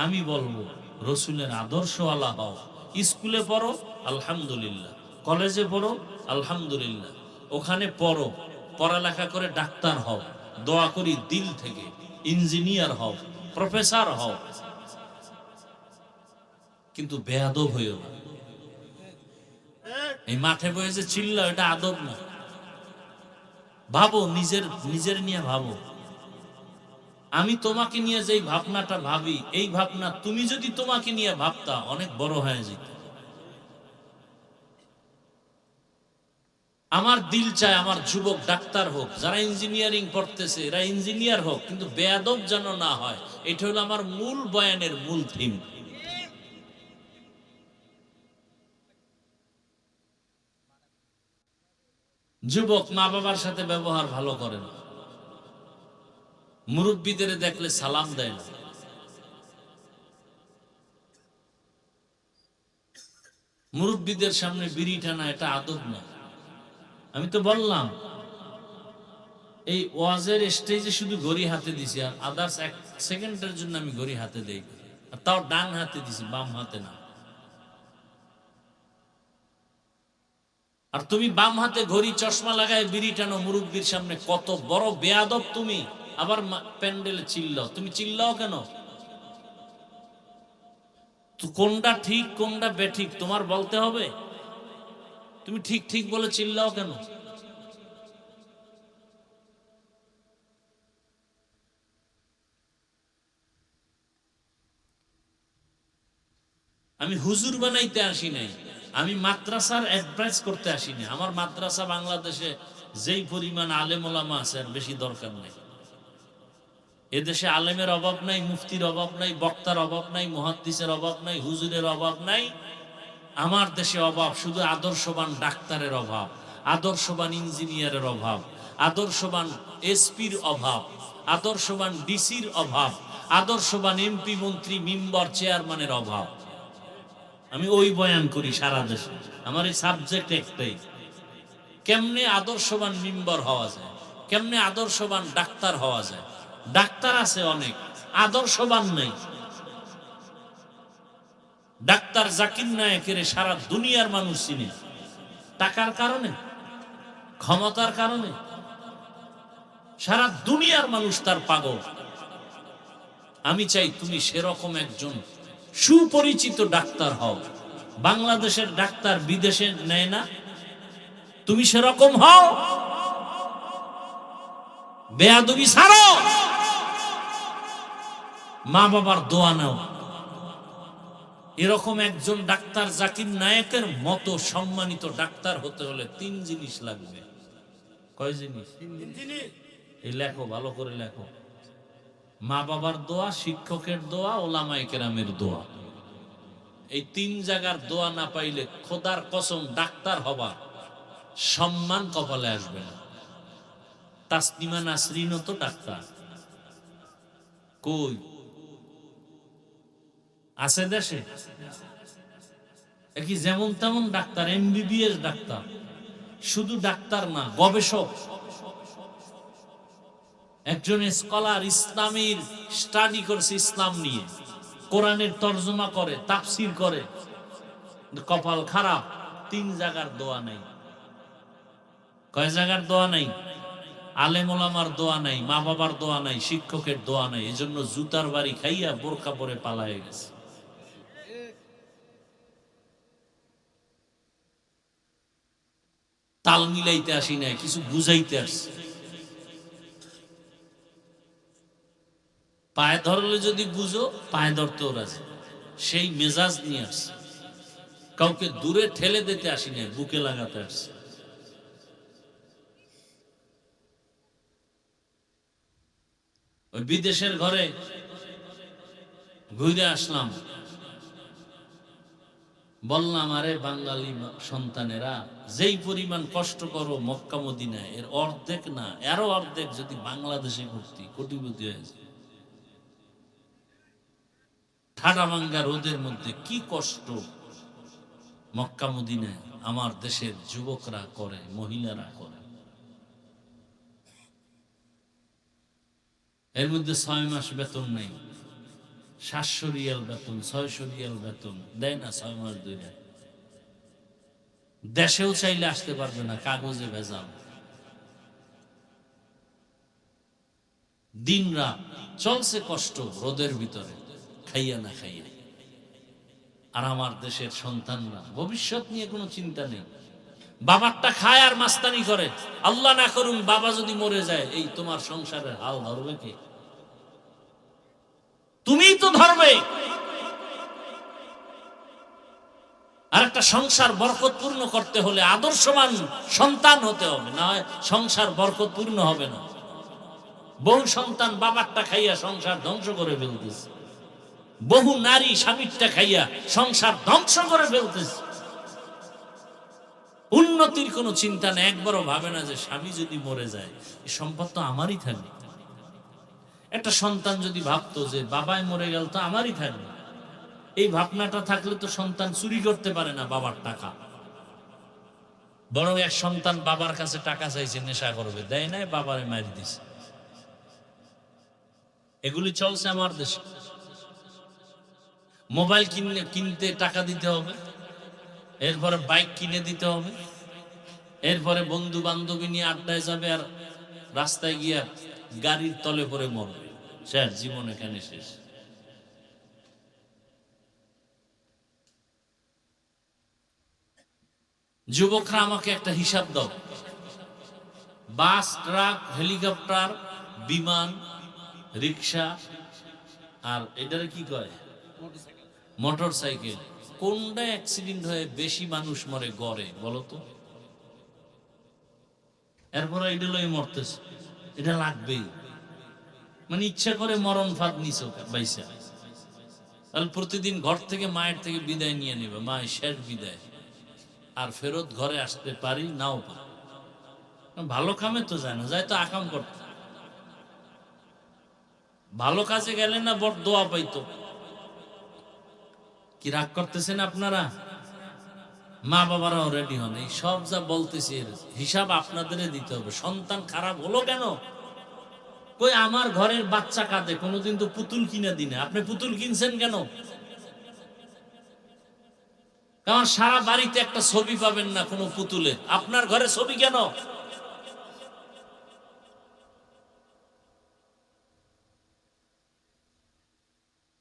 আমি বলবো রসুলের আদর্শওয়ালা হও। স্কুলে পড়ো আলহামদুলিল্লাহ, কলেজে পড়ো আলহামদুলিল্লাহ, ওখানে পড়ো, পড়ালেখা করে ডাক্তার হও, দোয়া করি দিল থেকে, ইঞ্জিনিয়ার হও, প্রফেসর হও, কিন্তু বেয়াদব হইও না। এই মাঠে বয়ে যে চিল্লা, এটা আদব না। ভাবো, নিজের নিজের নিয়ে ভাবো। আমি তোমাকে নিয়ে যেই ভাবনাটা ভাবি, এই ভাবনা তুমি যদি তোমাকে নিয়ে ভাবতা অনেক বড় হয়ে যেত। আমার দিল চায় আমার যুবক ডাক্তার হোক, যারা ইঞ্জিনিয়ারিং পড়তেছে এরা ইঞ্জিনিয়ার হোক, কিন্তু বেয়াদব যেন না হয়। এটা হলো আমার মূল বয়ানের মূল থিম। যুবক মা বাবার সাথে ব্যবহার ভালো করেন, মুরব্বীদের দেখলে সালাম দেয় না, মুরব্বীদের সামনে বিড়ি টানা এটা আদব না। আমি তো বললাম এই ওয়াজের স্টেজে শুধু ঘড়ি হাতে দিছি, আর আদার্স 1 সেকেন্ডের জন্য আমি ঘড়ি হাতে দেই, আর তাও ডান হাতে দিছি, বাম হাতে না। আর তুমি বাম হাতে ঘড়ি চশমা লাগায় বিড়ি টানো মুরব্বীর সামনে, কত বড় বেয়াদব তুমি। আবার প্যান্ডেলে চিল্লাও, তুমি চিল্লাও কেন? তো কোনটা ঠিক কোনটা বেঠিক তোমার বলতে হবে। তুমি ঠিক ঠিক বলে চিল্লাও কেন? আমি হুজুর বানাইতে আসি নাই, আমি মাদ্রাসার অ্যাডভাইস করতে আসি না। আমার মাদ্রাসা বাংলাদেশে যেই পরিমাণ আলেম ওলামা আছে আর বেশি দরকার নাই। এদেশে আলেমের অভাব নাই, মুফতির অভাব নাই, বক্তার অভাব নাই, মুহাদ্দিসের অভাব নাই, হুজুরের অভাব নাই। আমার দেশে অভাব শুধু আদর্শবান ডাক্তারের অভাব, আদর্শবান ইঞ্জিনিয়ারের অভাব, আদর্শবান এসপির অভাব, আদর্শবান ডিসির অভাব, আদর্শবান এমপি, মন্ত্রী, মেম্বার, চেয়ারম্যানের অভাব। আমি ওই বয়ান করি সারা দেশে। আমার এই সাবজেক্ট একটাই, কেমনে আদর্শবান মেম্বার হওয়া যায়, কেমনে আদর্শবান ডাক্তার হওয়া যায়। ডাক্তার আছে অনেক, আদর্শবান নাই। ডাক্তার জাকির নায়েকের সারা দুনিয়ার মানুষ চিনে, টাকার কারণে, ক্ষমতার কারণে সারা দুনিয়ার মানুষ তার পাগল। আমি চাই তুমি সেরকম একজন সুপরিচিত ডাক্তার হও। বাংলাদেশের ডাক্তার বিদেশে নেয় না, তুমি সেরকম হও। বেয়াদবি ছাড়ো, মা বাবার দোয়া নাও। এরকম একজন ডাক্তার জাকির নায়েকের মতো সম্মানিত ডাক্তার হতে হলে 3 জিনিস লাগবে। কয় জিনিস? এই লেখো, ভালো করে লেখো। মা বাবার দোয়া, শিক্ষকের দোয়া, ওলামায়ে কেরামের দোয়া। এই 3 জায়গার দোয়া না পাইলে খোদার কসম ডাক্তার হবা সম্মান কপালে আসবে না। তাসনিমা নাসরিনও তো ডাক্তার, কই আছে দেশে? কি যেমন তেমন ডাক্তার, এমবিবিএস ডাক্তার। শুধু ডাক্তার না, গবেষক। একজন স্কলার ইসলামের স্টাডি করছে, ইসলাম নিয়ে কোরআনের তর্জমা করে, তাফসির করে, কপাল খারাপ, 3 জায়গার দোয়া নাই। কয় জায়গার দোয়া নাই? আলেম ওলামার দোয়া নাই, মা বাবার দোয়া নাই, শিক্ষকের দোয়া নাই। এজন্য জুতার বাড়ি খাইয়া বোরকা পরে পালায়ে গেছে। তাল মিলাইতে আসি নাই, কিছু বুঝাইতে আসছে। পায়ে ধরলে যদি বুঝো, পায়ে ধরতেও রাজি, সেই মেজাজ নিয়ে আসছে। কাউকে দূরে ঠেলে দিতে আসি নাই, বুকে লাগাতে আসছে। ওই বিদেশের ঘরে ঘুরে আসলাম, বললাম আরে বাঙালি সন্তানেরা, যেই পরিমাণ কষ্ট করো মক্কা মদিনায়, এর অর্ধেক না, আরো অর্ধেক যদি বাংলাদেশে করতি, কোটিপতি হয়েছে। ঠাডা ভাঙ্গা রোদের মধ্যে কি কষ্ট মক্কা মদিনায় আমার দেশের যুবকরা করে, মহিলারা করে। এর মধ্যে 6 মাস বেতন নেই, 700 রিয়াল বেতন, 600 রিয়াল বেতন দেয় না 6 মাস ধরে। দেশেও চাইলে আসতে পারবে না, কাগজে ভেজাল। দিন রাত চলছে কষ্ট রোদের ভিতরে, খাইয়া না খাইয়া। আর আমার দেশের সন্তানরা ভবিষ্যৎ নিয়ে কোনো চিন্তা নেই, বাবারটা খায় আর মাস্তানি করে। আল্লাহ না করুন বাবা যদি মরে যায়, এই তোমার সংসারের হাল ধরবে কে? তুমিই তো ধরবে। আর একটা সংসার বরকতপূর্ণ করতে হলে আদর্শবান সন্তান হতে হবে, না হয় সংসার বরকতপূর্ণ হবে না। বহু সন্তান বাবারটা খাইয়া সংসার ধ্বংস করে ফেলতেছে, বহু নারী স্বামীরটা খাইয়া সংসার ধ্বংস করে ফেলতেছে। উন্নতির কোনো চিন্তা নেই, একবারও ভাবে না যে স্বামী যদি মরে যায় এই সম্পদ তো আমারই থাকবে। একটা সন্তান যদি ভাবতো যে বাবাই মরে গেল তো আমারই থাকবে, এই ভাবনাটা থাকলে তো সন্তান চুরি করতে পারে না বাবার টাকা। বরং এক সন্তান বাবার কাছে টাকা চাইছে, নেশা করবে, দেয় নাই, বাবারে মারি দিছে। এগুলি চলছে আমার দেশে। মোবাইল কিনতে টাকা দিতে হবে, এরপরে বাইক কিনে দিতে হবে, এরপরে বন্ধু বান্ধবী নিয়ে আড্ডায় যাবে, আর রাস্তায় গিয়া গাড়ির তলে পরে মরবে। শেষ, জীবন এখানে শেষ। যুবকরা আমাকে একটা হিসাব দাও, বাস, ট্রাক, হেলিকপ্টার, বিমান, রিক্সা, আর এটারে কি কয়, মোটর সাইকেল, কোনটা অ্যাক্সিডেন্ট হয়ে বেশি মানুষ মরে গড়ে বলো তো? এরপরে এটা লই মরতেছে, এটা লাগবেই, মানে ইচ্ছা করে মরণ ফাঁদ নিছ বাইসা। তাহলে প্রতিদিন ঘর থেকে মায়ের থেকে বিদায় নিয়ে নেবে, মায়ের শেষ বিদায়, আর ফেরত ঘরে আসতে পারি নাও পারি। ভালো কামে তো যায় না, যায় তো আকাম করতে। ভালো কাজে গেলে না বড় দোয়া পাইতো। কি রাগ করতেছেন আপনারা? মা বাবারাও রেডি হন। এই সব যা বলতেছি হিসাব আপনাদের দিতে হবে। সন্তান খারাপ হলো কেন? কই আমার ঘরের বাচ্চা কাঁদে, কোনোদিন তো পুতুল কিনে দিনে, আপনি পুতুল কিনছেন কেন? কারণ সারা বাড়িতে একটা ছবি পাবেন না কোনো পুতুলের, আপনার ঘরে ছবি কেন?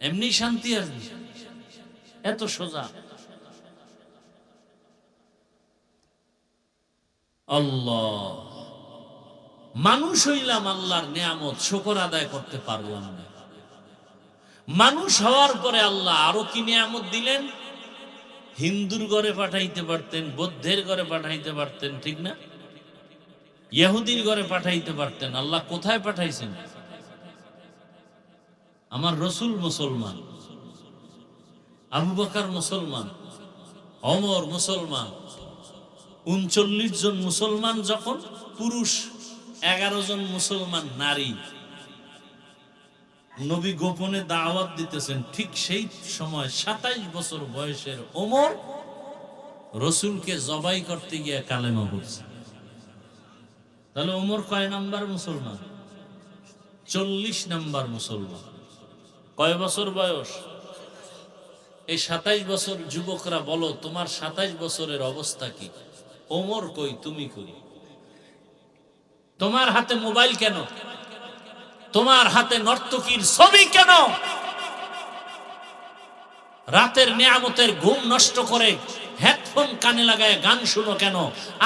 এমনি শান্তি আসবে, এত সোজা। আল্লাহ, মানুষ হইলাম আল্লাহর নেয়ামত, শুকর আদায় করতে পারলাম না। মানুষ হওয়ার পরে আল্লাহ আরো কি নেয়ামত দিলেন। হিন্দুর ঘরে পাঠাইতে পারতেন, বৌদ্ধের ঘরে পাঠাইতে পারতেন, ঠিক না? ইহুদির ঘরে পাঠাইতে পারতেন। আল্লাহ কোথায় পাঠাইছেন? আমার রসুল মুসলমান, আবু বকর মুসলমান, ওমর মুসলমান, 39 জন মুসলমান যখন পুরুষ, 11 জন মুসলমান নারী, নবী গোপনে দাওয়াত দিতেছেন। ঠিক সেই সময় 27 বছর বয়সের ওমর রসুলকে জবাই করতে গিয়ে কালেমা পড়ছে। তাহলে ওমর কয় নাম্বার মুসলমান? 40 নাম্বার মুসলমান। কয় বছর বয়স? এই 27 বছর। যুবকরা বলো, তোমার 27 বছরের অবস্থা কি? ওমর কই, তুমি কই? তোমার হাতে মোবাইল কেন? তোমার হাতে নর্তকীর ছবি কেন? রাতের নিয়ামতের ঘুম নষ্ট করে হেডফোন কানে লাগায় গান শুনো কেন?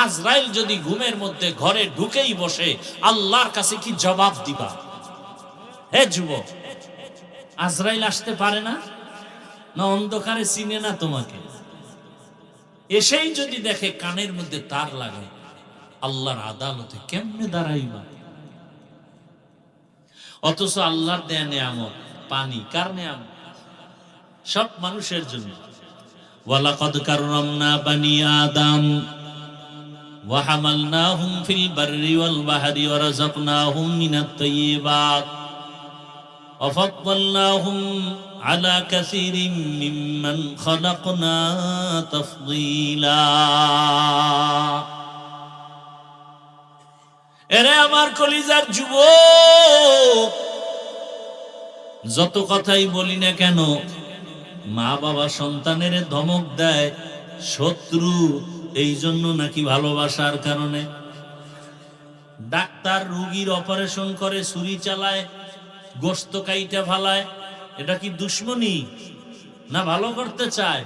আজরাইল যদি ঘুমের মধ্যে ঘরে ঢুকেই বসে, আল্লাহর কাছে কি জবাব দিবা? হে যুবক, আজরাইল আসতে পারে না? না অন্ধকারে চিনে না তোমাকে? এসেই যদি দেখে কানের মধ্যে তার লাগে, আল্লাহর আদালতে কেমনে দাঁড়াইবা? অথচ আল্লাহর দেয়া নিয়ামত পানি, কার নিয়ামত? সব মানুষের জন্য। ওয়ালাকাদ কাররামনা বানি আদম ওয়া হামালনাহুম ফিল বাররি ওয়াল বাহরি ওয়া রাযাকনাহুম মিনাত তাইয়্যিবাত ওয়া ফাদ্দালনাহুম আলা কাসীরিম মিম্মান খালাকনা তাফদীলা। এরে আমার কলিজার যুবক, যত কথাই বলি না কেন, মা বাবা সন্তানের ধমক দেয় শত্রু, এই জন্য নাকি ভালোবাসার কারণে। ডাক্তার রোগীর অপারেশন করে, ছুরি চালায়, গোশত কাইটা ফালায়, এটা কি দুশ্মনী না ভালো করতে চায়?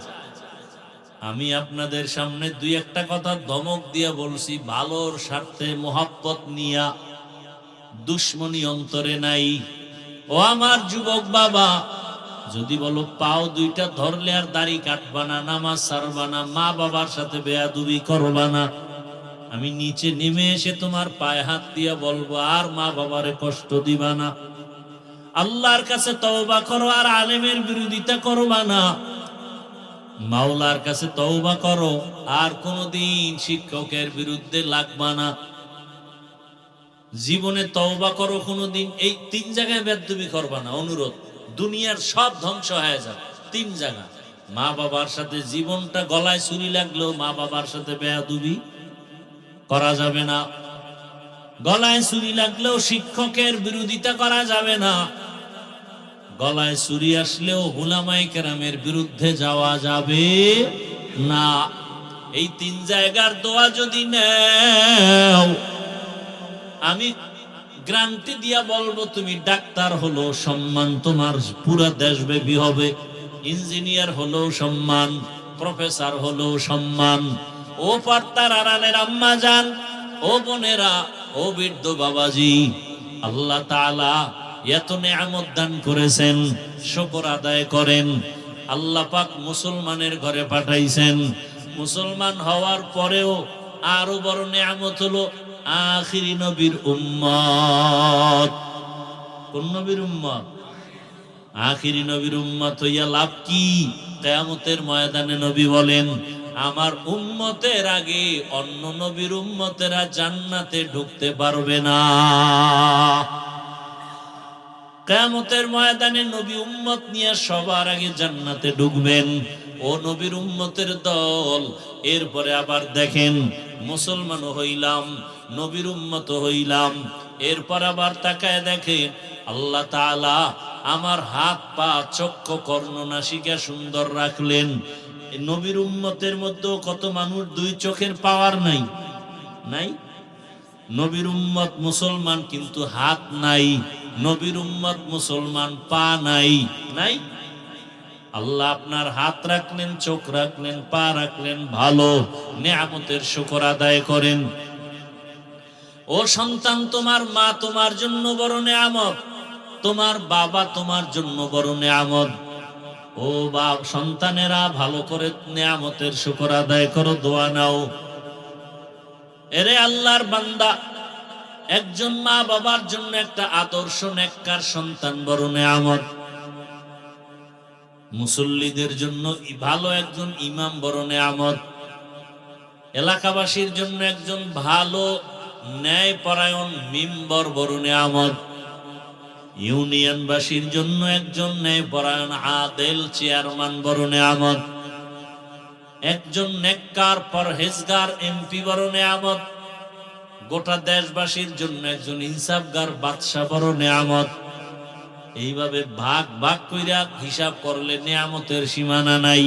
আমি আপনাদের সামনে দুই একটা কথা ধমক দিয়ে বলছি, ভালোর স্বার্থে, মোহাব্বত নিয়া, দুশ্মনী অন্তরে নাই। ও আমার যুবক বাবা, যদি বলো পাও দুইটা ধরলে আর দাড়ি কাটবা না, নামাজ ছাড়বা না, মা বাবার সাথে বেয়াদবি করবা না, আমি নিচে নেমে এসে তোমার পায়ে হাত দিয়া বলবো আর মা বাবারে কষ্ট দিবা না, আল্লাহর কাছে তওবা করো, আর আলেমের বিরোধিতা করবা না, মাওলার কাছে তওবা করো, আর কোনদিন শিক্ষকের বিরুদ্ধে লাগবা না, জীবনে তওবা করো কোনদিন এই 3 জায়গায় বেয়াদবি করবা না। অনুরোধ, দুনিয়ার সব ধ্বংস হয়ে যাবে 3 জায়গা। মা বাবার সাথে জীবনটা গলায় ছুরি লাগলেও মা বাবার সাথে বেয়াদবি করা যাবে না। গলায় ছুরি লাগলেও শিক্ষকের বিরোধিতা করা যাবে না। গলায় ছুরি আসলেও উলামায়ে কেরামের বিরুদ্ধে যাওয়া যাবে না। এই 3 জায়গার দোয়া যদি নেও, আমি গ্যারান্টি দিয়া বলবো, তুমি ডাক্তার হলো সম্মান তোমার পুরো দেশব্যাপী হবে, ইঞ্জিনিয়ার হলো সম্মান, প্রফেসর হলো সম্মান। ও পর্দার আড়ালের আম্মা জান, ও বোনেরা, ও বৃদ্ধ বাবাজি, আল্লাহ তাআলা এত নেয়ামত দান করেছেন, শুকর আদায় করেন। আল্লাহ পাক মুসলমানের ঘরে পাঠাইছেন, মুসলমান হওয়ার পরেও আরো বড় নেয়ামত হলো আখিরি নবীর উম্মত। কোন নবীর উম্মত? আখিরি নবীর উম্মত হইয়া লাভ কি? কিয়ামতের ময়দানে নবী বলেন, আমার উম্মতের আগে অন্য নবীর উম্মতেরা জান্নাতে ঢুকতে পারবে না। কিয়ামতের ময়দানে নবী উম্মত নিয়ে সবার আগে জান্নাতে ঢুকবেন, ও নবীর উম্মতের দল। এরপরে আবার দেখেন, মুসলমান হইলাম, নবীর উম্মত হইলাম, এরপর আবার তাকায় দেখেন আল্লাহ তাআলা আমার হাত পা চক্ষু কর্ণ নাসিকা সুন্দর রাখলেন। নবীর উম্মতের মধ্যে কত মানুষ 2 চোখের পাওয়ার নাই, নাই? নবীর উম্মত মুসলমান কিন্তু হাত নাই, নবীর উম্মত মুসলমান পা নাই, নাই? আল্লাহ আপনার হাত রাখলেন, চোখ রাখলেন, পা রাখলেন, ভালো নেয়ামতের শুকর আদায় করেন। ও সন্তান, তোমার মা তোমার জন্য বড় নেয়ামত, তোমার বাবা তোমার জন্য বড় নেয়ামত। ও বাপ, সন্তানেরা ভালো করে নেয়ামতের শুকর আদায় করো, দোয়া নাও। এরে আল্লাহর বান্দা, একজন মা বাবার জন্য একটা আদর্শ নেককার সন্তান বড় নেয়ামত। মুসল্লিদের জন্য ভালো একজন ইমাম বড় নেয়ামত। এলাকাবাসীর জন্য একজন ভালো ন্যায়পরায়ণ মিম্বর বড় নেয়ামত। ইউনিয়নবাসীর জন্য একজন ন্যায়পরায়ণ আদেল চেয়ারম্যান বড় নেয়ামত। একজন নেককার পরহেজগার এমপি বড় নেয়ামত। গোটা দেশবাসীর জন্য একজন ইনসাফগার বাদশা বড় নেয়ামত। এইভাবে ভাগ ভাগ কইরা হিসাব করলে নেয়ামতের সীমানা নাই।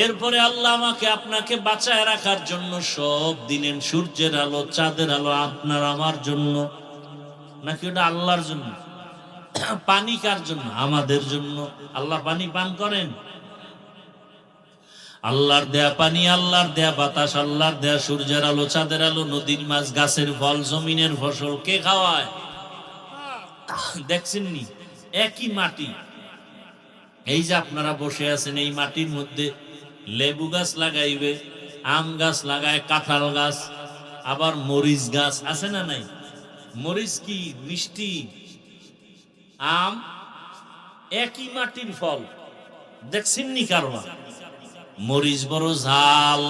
এরপরে আল্লাহ আমাকে আপনাকে বাঁচায় রাখার জন্য সব দিলেন, সূর্যের আলো, চাঁদের আলো আপনার আমার জন্য, নাকি ওটা আল্লাহর জন্য? পানি কার জন্য? আমাদের জন্য। আল্লাহ পানি পান করেন? আল্লাহর দেয়া পানি, আল্লাহর দেয়া বাতাস, আল্লাহর দেয়া সূর্যের আলো, চাঁদের আলো, নদীর মাছ, গাছের ফল, জমিনের ফসল কে খাওয়ায়? দেখছেন নি? একই মাটি। এই যে আপনারা বসে আছেন, এই মাটির মধ্যে লেবু গাছ লাগাইবে, আম গাছ লাগায়, কাঁঠাল গাছ, আবার মরিচ গাছ আছে না নাই? মরিচ কি মিষ্টি, আম একই মাটির ফল। দেখছেন নি কারবা? মরিচ বড় ঝাল,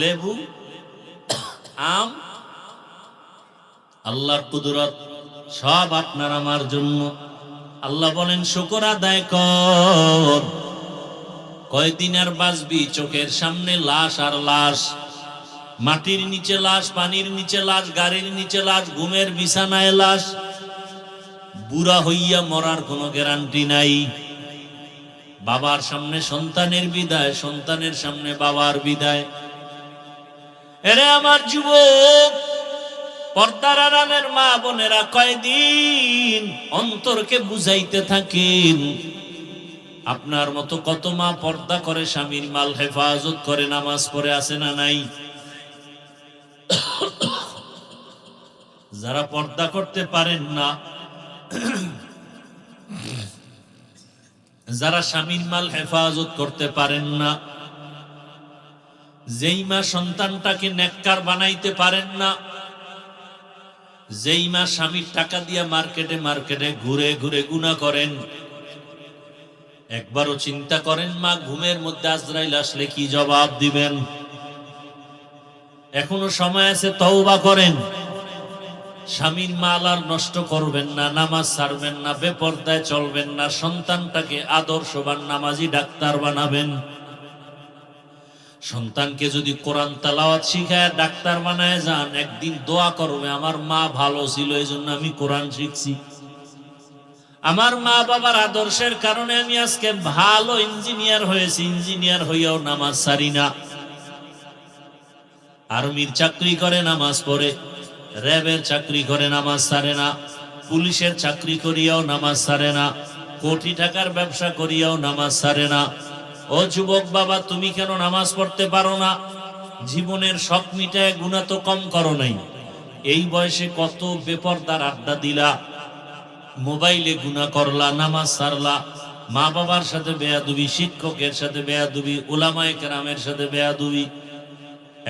লেবু, আম, আল্লাহর কুদরত সব আপনার আমার জন্য। আল্লাহ বলেন শুকর আদায় কর। কয়দিন আর বাঁচবি? চোখের সামনে লাশ আর লাশ, মাটির নিচে লাশ, পানির নিচে লাশ, গাড়ির নিচে লাশ, ঘুমের বিছানায় লাশ। বুড়া হইয়া মরার কোনো গ্যারান্টি নাই। বাবার সামনে সন্তানের বিদায়, সন্তানের সামনে বাবার বিদায়। এরে আমার যুবক, পর্দার আড়ালের মা বোনেরা, কয়দিন অন্তরকে বুঝাইতে থাকেন। আপনার মতো কত মা পর্দা করে, স্বামীর মাল হেফাজত করে, নামাজ পড়ে, আছে না নাই? যারা পর্দা করতে পারেন না, যারা স্বামীর মাল হেফাজত করতে পারেন না, যেই মা সন্তানটাকে নেককার বানাইতে পারেন না, যেই মা স্বামীর টাকা দিয়া মার্কেটে মার্কেটে ঘুরে ঘুরে গুনাহ করেন, একবারও চিন্তা করেন মা ঘুমের মধ্যে আজরাইল আসলে কি জবাব দিবেন? এখনো সময় আছে, তওবা করেন। স্বামীর মাল আর নষ্ট করবেন না, নামাজ ছাড়বেন না, বেপরদায় চলবেন না, সন্তানটাকে আদর্শবান নামাজি ডাক্তার বানাবেন। সন্তানকে যদি কোরআন তেলাওয়াত শিখায় ডাক্তার বানায় যান, একদিন দোয়া করবে, আমার মা ভালো ছিল এই জন্য আমি কোরআন শিখছি, আমার মা বাবার আদর্শের কারণে আমি আজকে ভালো ইঞ্জিনিয়ার হয়েছি, ইঞ্জিনিয়ার হইয়াও নামাজ ছাড়ি না। আর্মির চাকরি করে নামাজ পড়ে, র্যাবের চাকরি করে নামাজ ছাড়ে না, পুলিশের চাকরি করিয়াও নামাজ ছাড়ে না, কোটি টাকার ব্যবসা করিয়াও নামাজ ছাড়ে না। ও যুবক বাবা, তুমি কেন নামাজ পড়তে পারো না? জীবনের শখ মিটায়, গুনাহ তো কম করো নাই। এই বয়সে কত বেপরদার আড্ডা দিলা, মোবাইলে গুনাহ করলা, নামাজ ছাড়লা, মা বাবার সাথে বেয়াদবি, শিক্ষকের সাথে বেয়াদবি, উলামায়ে কেরামের সাথে বেয়াদবি।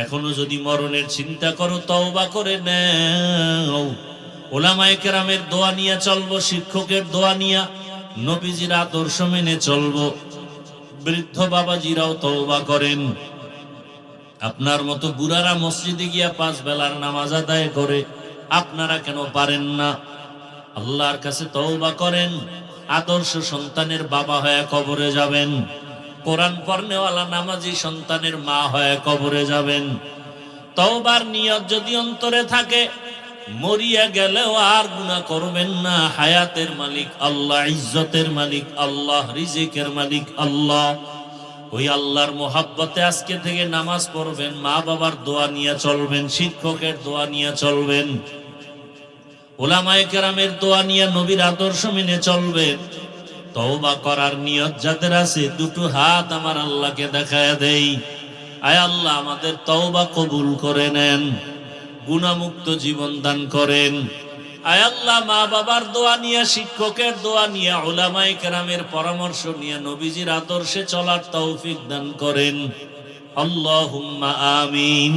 এখনো যদি মরণের চিন্তা করো, তওবা করে নাও। উলামায়ে কেরামের দোয়া নিয়ে চলবো, শিক্ষকের দোয়া নিয়ে, নবীজির আদর্শ মেনে চলবো। বৃদ্ধ বাবাজিরাও তওবা করেন। আপনার মতো বুড়ারা মসজিদে গিয়া 5 বেলার নামাজ আদায় করে, আপনারা কেন পারেন না? আল্লাহর কাছে তওবা করেন। আদর্শ সন্তানের বাবা হয়ে কবরে যাবেন, কোরআন পড়নেওয়ালা নামাজি সন্তানের মা হয়ে কবরে যাবেন। তওবার নিয়ত যদি অন্তরে থাকে, মরিয়া গেলেও আর গুনাহ করবেন না। হায়াতের মালিক আল্লাহ, ইজ্জতের মালিক আল্লাহ, রিজিকের মালিক আল্লাহ। ওই আল্লাহর মোহাব্বতে আজকে থেকে নামাজ পড়বেন, মা বাবার দোয়া নিয়ে চলবেন, শিক্ষকের দোয়া নিয়ে চলবেন, উলামায়ে কেরামের দোয়া নিয়ে, নবীর আদর্শ মেনে চলবেন। তওবা করার নিয়ত যাদের আছে, দুটো হাত আমার আল্লাহকে দেখায় দেই। আয় আল্লাহ, আমাদের তওবা কবুল করে নেন, গুনাহমুক্ত জীবন দান করেন। আয় আল্লাহ, মা বাবার দোয়া নিয়ে, শিক্ষকের দোয়া নিয়ে, উলামায়ে কেরামের পরামর্শ নিয়ে নবীজির আদর্শে চলার তৌফিক দান করেন। আল্লাহুম্মা আমিন।